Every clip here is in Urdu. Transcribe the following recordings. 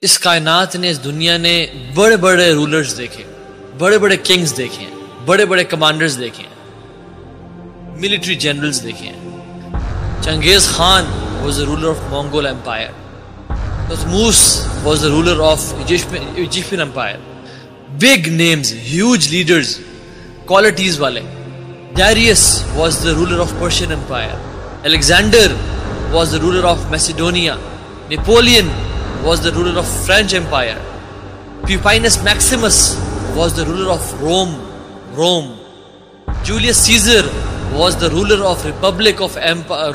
اس کائنات نے، اس دنیا نے بڑے بڑے رولرز دیکھے، بڑے بڑے کنگز دیکھے ہیں، بڑے بڑے کمانڈرز دیکھے ہیں، ملٹری جنرلز دیکھے ہیں. چنگیز Khan was the ruler of Mongol Empire. Thutmose was the ruler of Egyptian Empire. Big names, huge leaders, qualities wale. Darius was the ruler of Persian Empire. Alexander was the ruler of Macedonia. Napoleon was the ruler of French Empire. Pupienus Maximus was the ruler of Rome. Julius Caesar was the ruler of Republic of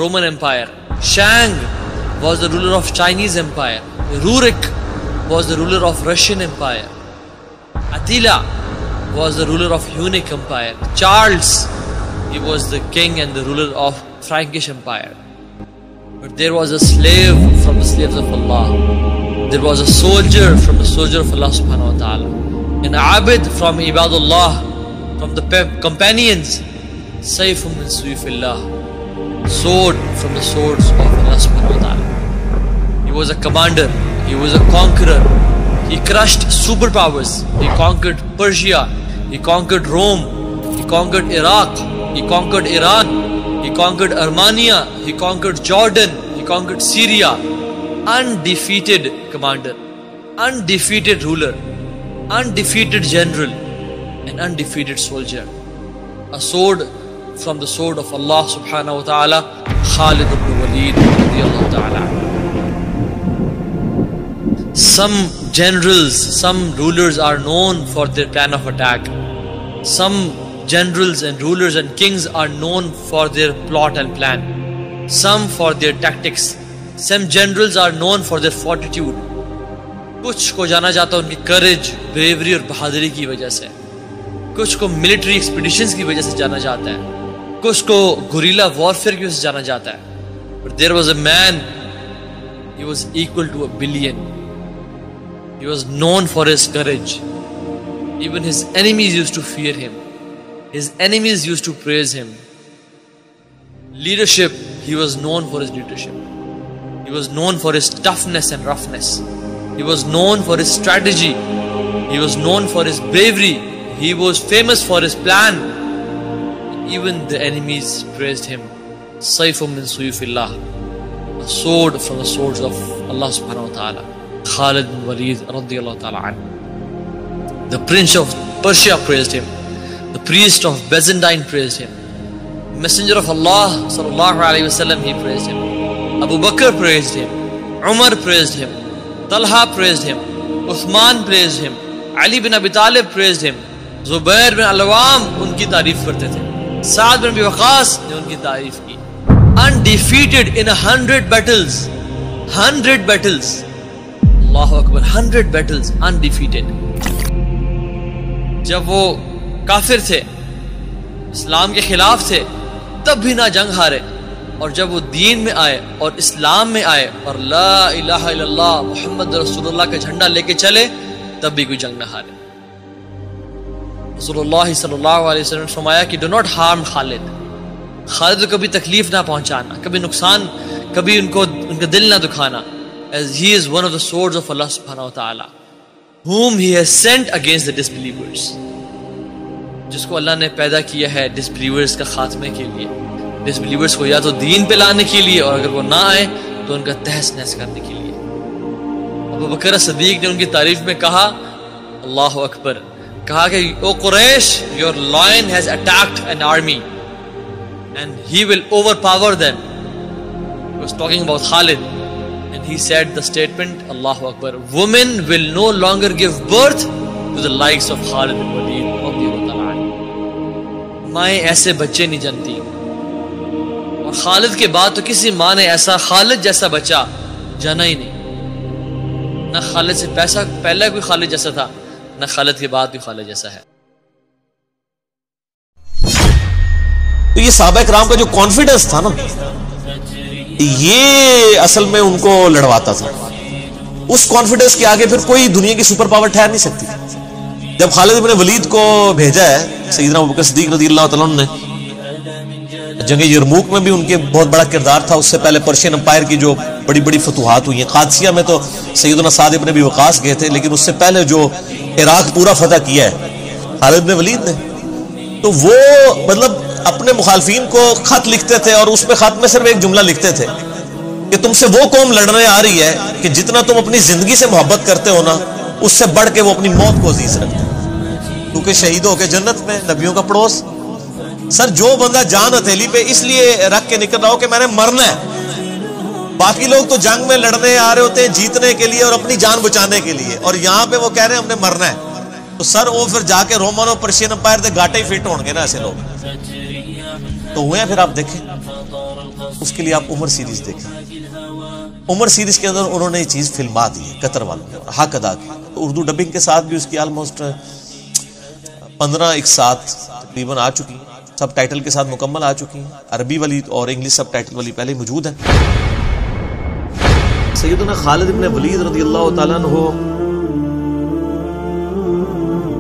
Roman Empire. Shang was the ruler of Chinese Empire. Rurik was the ruler of Russian Empire. Attila was the ruler of Hunnic Empire. Charles, he was the king and the ruler of Frankish Empire. But there was a slave from the slaves of Allah. There was a soldier from the soldier of Allah subhanahu wa ta'ala. An abid from Ibadullah, from the companions. Sayfun min suyufillah, sword from the swords of Allah subhanahu wa ta'ala. He was a commander, he was a conqueror. He crushed superpowers. He conquered Persia, he conquered Rome, he conquered Iraq, he conquered Iran, he conquered Armenia, he conquered Jordan, he conquered Syria. Undefeated commander, undefeated ruler, undefeated general, and undefeated soldier. A sword from the sword of Allah subhanahu wa ta'ala, Khalid ibn Walid radiyallahu ta'ala. Some generals, some rulers are known for their plan of attack. Some generals and rulers and kings are known for their plot and plan. Some for their tactics. Some generals are known for their fortitude. کچھ کو جانا جاتا ہے ان کی کریج، بریوری اور بہادری کی وجہ سے. کچھ کو ملٹری ایکسپیڈیشنز کی وجہ سے جانا جاتا ہے. کچھ کو گوریلا وارفیئر کی وجہ سے جانا جاتا ہے. But there was a man, he was equal to 1 billion. He was known for his courage. Even his enemies used to fear him. His enemies used to praise him. Leadership, he was known for his leadership. He was known for his toughness and roughness. He was known for his strategy. He was known for his bravery. He was famous for his plan. Even the enemies praised him. Sayfun min suyufillah, a sword from the swords of Allah subhanahu wa ta'ala. Khalid bin Walid radiyallahu ta'ala anhu. The prince of Persia praised him. The priest of Byzantine praised him. Messenger of Allah sallallahu alayhi wa sallam, he praised him. Abu Bakr praised him. Umar praised him. Talha praised him. Uthman praised him. Ali bin Abi Talib praised him. Zubair bin Al-Awwam unki tareef karte the. Saad bin Abi Waqqas ne unki tareef ki. Undefeated in 100 battles. 100 battles. Allahu Akbar. 100 battles undefeated. جب وہ کافر تھے، اسلام کے خلاف تھے، تب بھی نہ جنگ ہارے. اور جب وہ دین میں آئے اور اسلام میں آئے اور لا الہ الا اللہ محمد رسول اللہ کا جھنڈا لے کے چلے، تب بھی کوئی جنگ نہ ہارے. رسول اللہ صلی اللہ علیہ وسلم نے فرمایا کہ ڈو ناٹ ہارم خالد. خالد کو کبھی تکلیف نہ پہنچانا، کبھی نقصان، کبھی ان کا دل نہ دکھانا. as he is one of the swords of Allah subhanahu wa ta'ala, whom he has sent against the disbelievers. جس کو اللہ نے پیدا کیا ہے ڈسبلیورز کا خاتمے کے لیے، ڈسبلیورز کو یا تو دین پہ لانے کے لیے، اور اگر وہ نہ آئے تو ان کا تہس نہس کرنے کے لیے. ابو بکر صدیق نے ان کی تعریف میں کہا، اللہ اکبر، کہا کہ او قریش، your lion has attacked an army and he will overpower them. He was talking about Khalid, and he said the statement, Allahu Akbar, women will no longer give birth to the likes of Khalid bin Walid radiyallahu ta'ala anhu. مائیں ایسے بچے نہیں جنتی، اور خالد کے بعد تو کسی ماں نے ایسا خالد جیسا بچہ جانا ہی نہیں. نہ خالد سے پہلے کوئی خالد جیسا تھا، نہ خالد کے بعد کوئی خالد جیسا ہے. تو یہ صحابہ کرام کا جو کانفیڈنس تھا نا، یہ اصل میں ان کو لڑواتا تھا. اس کانفیڈنس کے آگے پھر کوئی دنیا کی سپر پاور ٹھہر نہیں سکتی. جب خالد بن ولید کو بھیجا ہے سیدنا ابوبکر صدیق رضی اللہ تعالیٰ عنہ نے جنگ یرموک میں بھی ان کے بہت بڑا کردار تھا. اس سے پہلے پرشین امپائر کی جو بڑی بڑی فتوحات ہوئی ہیں, قادسیہ میں تو سیدنا سعد ابن ابی وقاص گئے تھے, لیکن اس سے پہلے جو عراق پورا فتح کیا ہے خالد بن ولید نے, تو وہ مطلب اپنے مخالفین کو خط لکھتے تھے, اور اس پہ خط میں صرف ایک جملہ لکھتے تھے کہ تم سے وہ قوم لڑنے آ رہی ہے کہ جتنا تم اپنی زندگی سے محبت کرتے ہو نا, اس سے بڑھ کے وہ اپنی موت کو عزیز رکھتے ہیں, کیونکہ شہید ہو کے جنت میں, نبیوں کا پڑوس. سر جو بندہ جان ہتھیلی پہ اس لیے رکھ کے نکل رہا ہو کہ میں نے مرنا ہے, باقی لوگ تو جنگ میں لڑنے آ رہے ہوتے ہیں جیتنے کے لیے اور اپنی جان بچانے کے لیے, اور یہاں پہ وہ کہہ رہے ہیں ہم نے مرنا ہے, تو سر وہ پھر جا کے رومن اور پرشین امپائر دے گاٹے ہی فٹ ہوں گے نا ایسے لوگ. تو ہوئے ہیں. پھر آپ دیکھیں, اس کے لیے آپ عمر سیریز دیکھیں. عمر سیریز کے اندر انہوں نے یہ چیز فلما دی ہے, قطر والوں نے حق ادا کیا. تو اردو ڈبنگ کے ساتھ بھی اس کی آلموسٹ 15 ایک ساتھ تقریباً آ چکی, سب ٹائٹل کے ساتھ مکمل آ چکی ہیں. عربی والی اور انگلش سب ٹائٹل والی پہلے ہی موجود ہے. سیدنا خالد بن ولید رضی اللہ تعالیٰ عنہ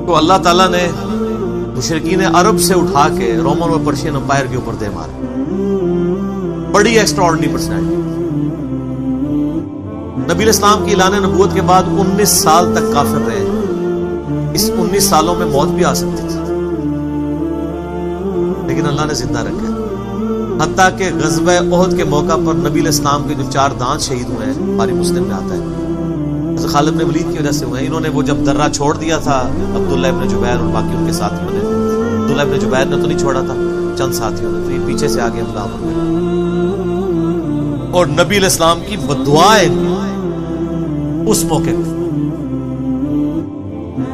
تو اللہ تعالیٰ نے مشرکین عرب سے اٹھا کے رومن اور پرشین امپائر کے اوپر دے مارے. بڑی ایکسٹراورڈنری پرسنالٹی. نبی الاسلام کی اعلان نبوت کے بعد 19 سال تک کافر رہے. اس 19 سالوں میں موت بھی آ سکتی تھی, لیکن اللہ نے زندہ رکھا. حتیٰ کہ غزوہ احد کے موقع پر نبی الاسلام کے جو 4 دانت شہید ہوئے ہیں, بخاری مسلم میں آتا ہے, خالد بن ولید کی وجہ سے ہوئے ہیں. انہوں نے وہ جب درہ چھوڑ دیا تھا عبداللہ ابن جبیر اور باقی ان کے ساتھیوں نے, عبداللہ ابن جبیر نے تو نہیں چھوڑا تھا, چند ساتھیوں نے, تو یہ پیچھے سے آگے حملہ آور ہوئے, اور نبی الاسلام کی بددعائیں اس موقع پہ.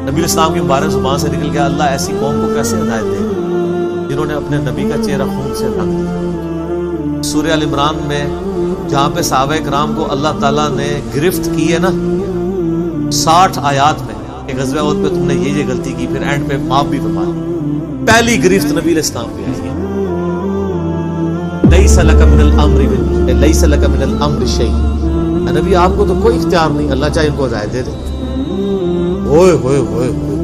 نبی الاسلام کی مبارک زبان سے نکل گیا, اللہ ایسی قوم کو کیسے ہدایت دے جنہوں نے اپنے نبی کا چہرہ خون سے رنگ دیا. سورہ ال عمران میں جہاں پہ صحابہ کرام کو اللہ تعالیٰ نے گرفت کی ہے نا 60 آیات میں کہ غزوہ احد پہ تم نے یہ غلطی کی, پھر اینڈ پہ معاف بھی فرما دی. پہلی گرفت نبی علیہ السلام پہ آئی ہے, لیس لک من الامر لیس لک من الامر شیء. نبی آپ کو تو کوئی اختیار نہیں, اللہ چاہے ان کو ہدایت دے دے. ہوئے ہوئے ہوئے ہوئے,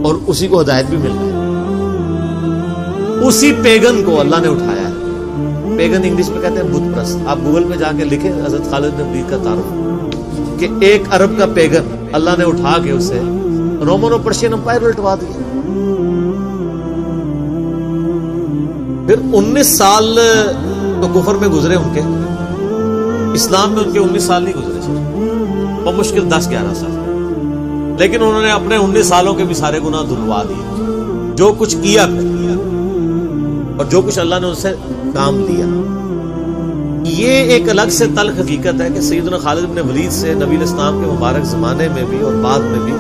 اور اسی کو ہدایت بھی مل گئی. اسی پیگن کو اللہ نے اٹھایا ہے. پیگن انگلش میں کہتے ہیں بت پرست. آپ گوگل پہ جا کے لکھیں حضرت خالد بن ولید کا تعارف, کہ ایک عرب کا پیگن اللہ نے اٹھا کے اسے رومن اور پرشین امپائر الٹوا دیا. پھر 19 سال تو کفر میں گزرے ان کے, اسلام میں ان کے 19 سال نہیں گزرے سر, اور مشکل 10-11 سال, لیکن انہوں نے اپنے 19 سالوں کے بھی سارے گناہ دھلوا دیے. جو کچھ کیا اور جو کچھ اللہ نے ان سے کام لیا. یہ ایک الگ سے تلخ حقیقت ہے کہ سیدنا خالد بن ولید سے نبی الاسلام کے مبارک زمانے میں بھی اور بعد میں بھی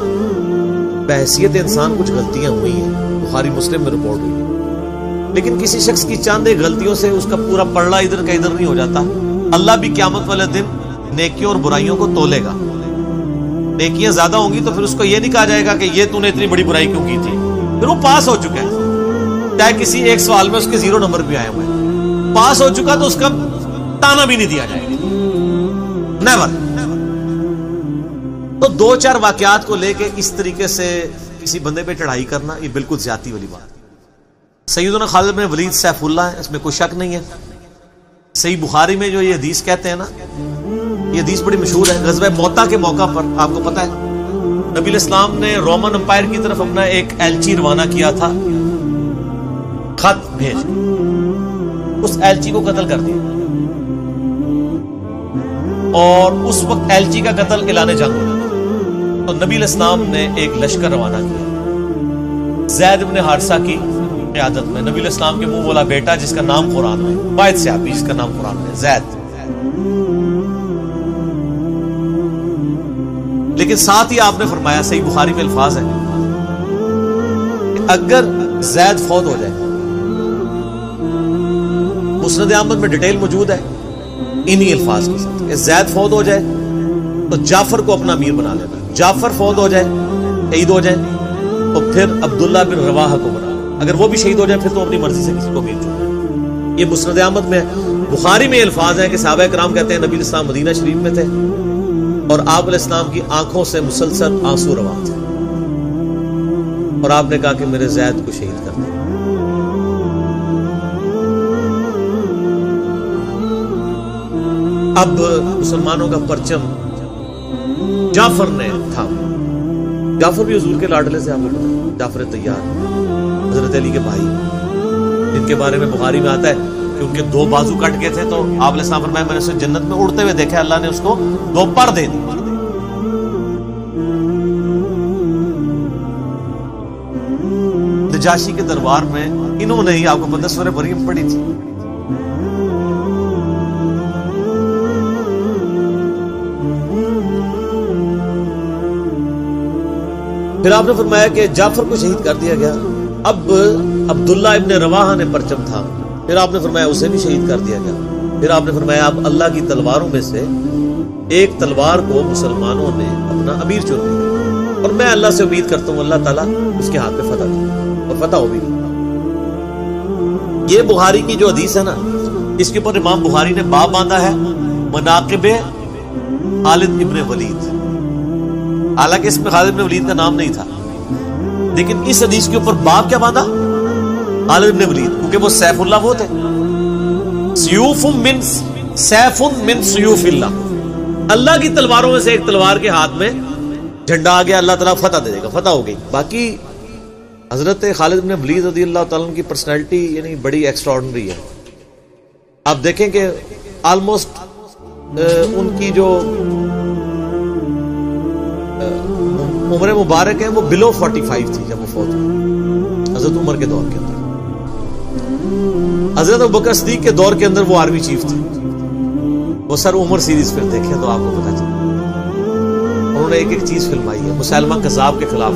بحیثیت انسان کچھ غلطیاں ہوئی ہیں, بخاری مسلم میں رپورٹ ہوئی. لیکن کسی شخص کی چند ایک غلطیوں سے اس کا پورا پلڑا ادھر کا ادھر نہیں ہو جاتا. اللہ بھی قیامت والے دن نیکیوں اور برائیوں کو تولے گا. نیکیاں زیادہ ہوں گی تو پھر اس کو یہ نہیں کہا جائے گا کہ یہ تو نے اتنی بڑی برائی کیوں کی تھی, پھر وہ پاس ہو چکا ہے. چاہے کسی ایک سوال میں اس کے 0 نمبر بھی آئے ہوئے ہیں, پاس ہو چکا تو اس کا تانا بھی نہیں دیا جائے گا, نیور. تو 2-4 واقعات کو لے کے اس طریقے سے کسی بندے پہ چڑھائی کرنا یہ بالکل زیادتی والی بات. سیدنا خالد بن ولید سیف اللہ ہے, اس میں کوئی شک نہیں ہے. صحیح بخاری میں جو یہ حدیث کہتے ہیں نا, یہ حدیث بڑی مشہور ہے. غزوہ موتا کے موقع پر آپ کو پتا ہے نبی الاسلام نے رومن امپائر کی طرف اپنا ایک ایلچی روانہ کیا تھا, خط بھیج, اس ایلچی کو قتل کر دیا, اور اس وقت ایلچی کا قتل اعلان جنگ ہو گیا. تو نبی الاسلام نے ایک لشکر روانہ کیا زید بن حارثہ کی قیادت میں. نبی الاسلام کے منہ بولا بیٹا جس کا نام قرآن میں, واحد صحابی جس کا نام قرآن میں, زید. لیکن ساتھ ہی آپ نے فرمایا, صحیح بخاری میں الفاظ ہے کہ اگر زید فوت ہو جائے, مسند احمد میں ڈیٹیل موجود ہے انہی الفاظ کے ساتھ, کہ زید فوت ہو جائے تو جعفر کو اپنا امیر بنا لینا. جعفر فوت ہو جائے, شہید ہو جائے, تو پھر عبداللہ بن رواحہ کو بنا. اگر وہ بھی شہید ہو جائے پھر تو اپنی مرضی سے کسی کو امیر چن. یہ مسند احمد میں, بخاری میں الفاظ ہیں کہ صحابہ کرام کہتے ہیں نبی الاسلام مدینہ شریف میں تھے اور آپ علیہ السلام کی آنکھوں سے مسلسل آنسو رواں تھے, اور آپ نے کہا کہ میرے زید کو شہید کر دیں. اب مسلمانوں کا پرچم جعفر نے تھا. جعفر بھی حضور کے لاڈلے سے آپ کو پتا، جعفر طیار حضرت علی کے بھائی، جن کے بارے میں بخاری میں آتا ہے کہ ان کے 2 بازو کٹ گئے تھے تو آپ علیہ السلام فرمایا میں نے اسے جنت میں اڑتے ہوئے دیکھا، اللہ نے اس کو 2 پر دے دی. نجاشی کے دربار میں انہوں نے ہی، آپ کو پتہ سورہ مریم پڑھی تھی. پھر آپ نے فرمایا کہ جعفر کو شہید کر دیا گیا. اب عبداللہ ابن رواحہ نے پرچم تھا، پھر آپ نے فرمایا اسے بھی شہید کر دیا گیا. پھر آپ نے فرمایا اب اللہ کی تلواروں میں سے ایک تلوار کو مسلمانوں نے اپنا امیر چن لیا، اور میں اللہ سے امید کرتا ہوں اللہ تعالیٰ اس کے ہاتھ پہ فتح دے، اور فتح ہو بھی. یہ بخاری کی جو حدیث ہے نا، اس کے اوپر امام بخاری نے باب باندھا ہے مناقب خالد ابن ولید. حالانکہ اس میں خالد ابن ولید کا نام نہیں تھا، لیکن اس حدیث کے اوپر باب کیا باندھا؟ خالد ابن ولید، کیونکہ وہ سیف اللہ وہ تھے. سیوف من سیوف اللہ، اللہ کی تلواروں میں سے ایک تلوار کے ہاتھ میں جھنڈا آ گیا، اللہ تعالیٰ فتح دے گا، فتح ہو گئی. باقی حضرت خالد ابن ولید رضی اللہ تعالیٰ عنہ کی پرسنالٹی یعنی بڑی ایکسٹراڈنری ہے. آپ دیکھیں کہ آلموسٹ ان کی جو عمر مبارک ہے وہ بلو 45 تھی جب وہ فوت ہوئی حضرت عمر کے دور کے اندر. حضرت ابوبکر صدیق کے دور کے اندر وہ آرمی چیف تھے. وہ سر عمر سیریز پھر دیکھیں تو آپ کو پتا چلے، انہوں نے ایک ایک چیز فلمائی ہے. مسلمہ کذاب کے خلاف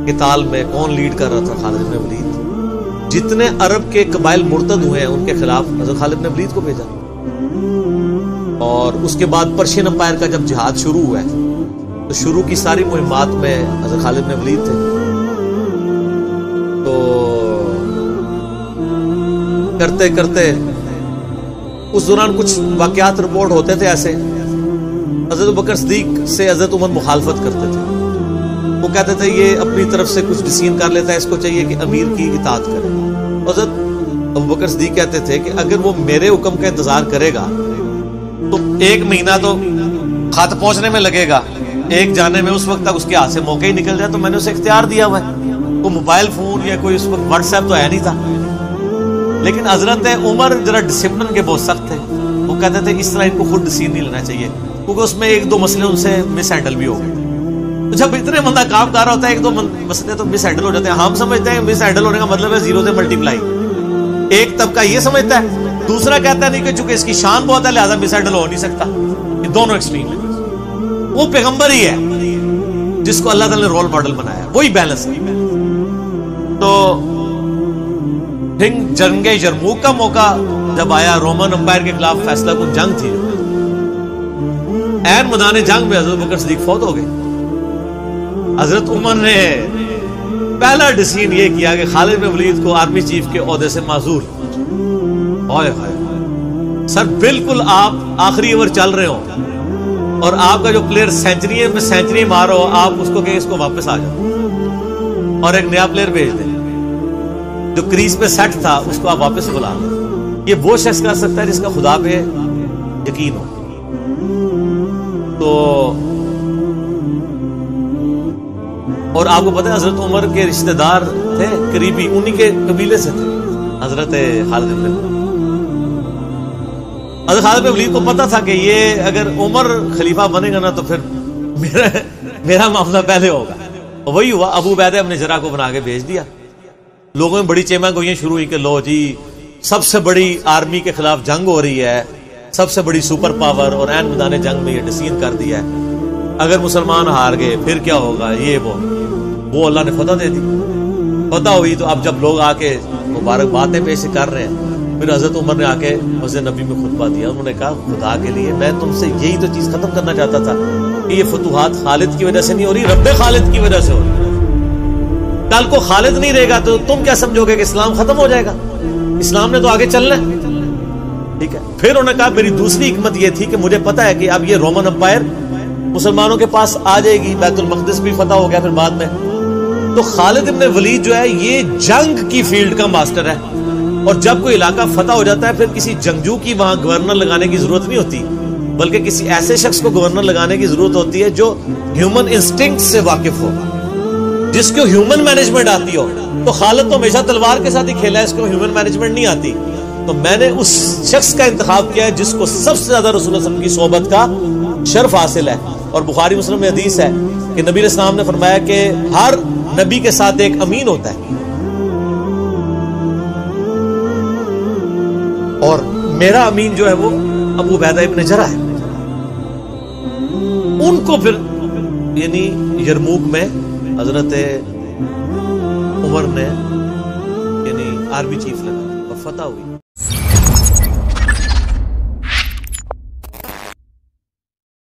قتال میں کون لیڈ کر رہا تھا؟ خالد بن ولید. جتنے عرب کے قبائل مرتد ہوئے ہیں ان کے خلاف حضرت خالد بن ولید کو بھیجا. اور اس کے بعد پرشین امپائر کا جب جہاد شروع ہوا ہے تو شروع کی ساری مہمات میں حضرت خالد بن ولید تھے. تو کرتے کرتے اس دوران کچھ واقعات رپورٹ ہوتے تھے ایسے. حضرت ابوبکر صدیق سے حضرت عمر مخالفت کرتے تھے. وہ کہتے تھے یہ اپنی طرف سے کچھ ڈسیزن کر لیتا ہے، اس کو چاہیے کہ امیر کی اطاعت کرے. حضرت ابوبکر صدیق کہتے تھے کہ اگر وہ میرے حکم کا انتظار کرے گا تو 1 مہینہ تو خط پہنچنے میں لگے گا، ایک جانے میں اس وقت تک اس کے ہاتھ سے موقع ہی نکل جائے. تو میں نے اسے اختیار دیا ہوا ہے. وہ موبائل فون یا کوئی اس وقت واٹس ایپ تو ہے نہیں تھا. لیکن حضرت عمر ذرا ڈسپلن کے بہت سخت تھے. وہ کہتے تھے اس طرح ان کو خود ڈیسیژن نہیں لینا چاہیے، کیونکہ اس میں 1-2 مسئلے ان سے مس ہینڈل بھی ہو گئے. جب اتنے بندہ کام کر رہا ہوتا ہے 1-2 مسئلے تو مس ہینڈل ہو جاتے ہیں. ہم سمجھتے ہیں مس ہینڈل ہونے کا مطلب ہے 0 سے ملٹیپلائی. ایک طبقہ یہ سمجھتا ہے، دوسرا کہتا ہے نہیں کہ چونکہ اس کی شان بہت ہے لہذا مس ہینڈل ہو نہیں سکتا. یہ دونوں ایکسٹریم ہیں. وہ پیغمبر ہی ہے جس کو اللہ تعالی نے رول ماڈل بنایا، وہی بیلنس ہے. تو جنگ یرموک کا موقع جب آیا، رومن امپائر کے خلاف فیصلہ کن جنگ تھی، عین میدان جنگ میں حضرت ابوبکر صدیق فوت ہو گئے. حضرت عمر نے پہلا ڈیسیژن یہ کیا کہ خالد بن ولید کو آرمی چیف کے عہدے سے معزول. سر بالکل آپ آخری اوور چل رہے ہو اور آپ کا جو پلیئر سینچری میں سینچری مارو، آپ اس کو کہ اس کو واپس آ جاؤ اور ایک نیا پلیئر بھیج دیں. جو کریز پہ سیٹ تھا اس کو آپ واپس بلا لیں. یہ وہ شخص کر سکتا ہے جس کا خدا پہ یقین ہو. تو اور آپ کو پتہ ہے حضرت عمر کے رشتہ دار تھے قریبی، انہی کے قبیلے سے تھے حضرت خالد بن ولید. حضرت خالد بن ولید کو پتا تھا کہ یہ اگر عمر خلیفہ بنے گا نا تو پھر میرا معاملہ پہلے ہوگا. وہی ہوا. ابو عبیدہ ابن جراح کو بنا کے بھیج دیا. لوگوں میں بڑی چیمہ گوئیاں شروع ہوئی کہ لو جی سب سے بڑی آرمی کے خلاف جنگ ہو رہی ہے، سب سے بڑی سپر پاور، اور عین میدان جنگ میں یہ ڈیسیژن کر دیا ہے اگر مسلمان ہار گئے پھر کیا ہوگا. یہ وہ اللہ نے فتح دے دی. فتح ہوئی تو اب جب لوگ آ کے مبارک باتیں پیش کر رہے ہیں، پھر حضرت عمر نے آ کے مسجد نبی میں خطبہ دیا. انہوں نے کہا خدا کے لیے میں تم سے یہی تو چیز ختم کرنا چاہتا تھا کہ یہ فتوحات خالد کی وجہ سے نہیں ہو رہی، رب خالد کی وجہ سے ہو رہی. کل کو خالد نہیں رہے گا تو تم کیا سمجھو گے کہ اسلام ختم ہو جائے گا؟ اسلام نے تو آگے چلنا ہے. ٹھیک ہے. پھر انہوں نے کہا میری دوسری حکمت یہ تھی کہ مجھے پتا ہے کہ اب یہ رومن امپائر مسلمانوں کے پاس آ جائے گی، بیت المقدس بھی فتح ہو گیا پھر بعد میں. تو خالد ابن ولید جو ہے یہ جنگ کی فیلڈ کا ماسٹر ہے. اور جب کوئی علاقہ فتح ہو جاتا ہے پھر کسی جنگجو کی وہاں گورنر لگانے کی ضرورت نہیں ہوتی، بلکہ کسی ایسے شخص کو گورنر لگانے کی ضرورت ہوتی ہے جو ہیومن انسٹنکٹ سے واقف ہو، جس کو ہیومن مینجمنٹ آتی ہو۔ تو خالد تو ہمیشہ تلوار کے ساتھ ہی کھیلا ہے، اس کو ہیومن مینجمنٹ نہیں آتی، تو میں نے اس شخص کا انتخاب کیا ہے جس کو سب سے زیادہ رسول اللہ صلی اللہ علیہ وسلم کی صحبت کا شرف حاصل ہے۔ اور بخاری مسلم میں حدیث ہے کہ نبی علیہ السلام نے فرمایا کہ ہر نبی کے ساتھ ایک امین ہوتا ہے، اور میرا امین جو ہے وہ ابو عبیدہ ابن جرح ہے۔ ان کو پھر یعنی یرموک میں حضرت عمر نے یعنی آرمی چیف لگا اور فتح ہوئی۔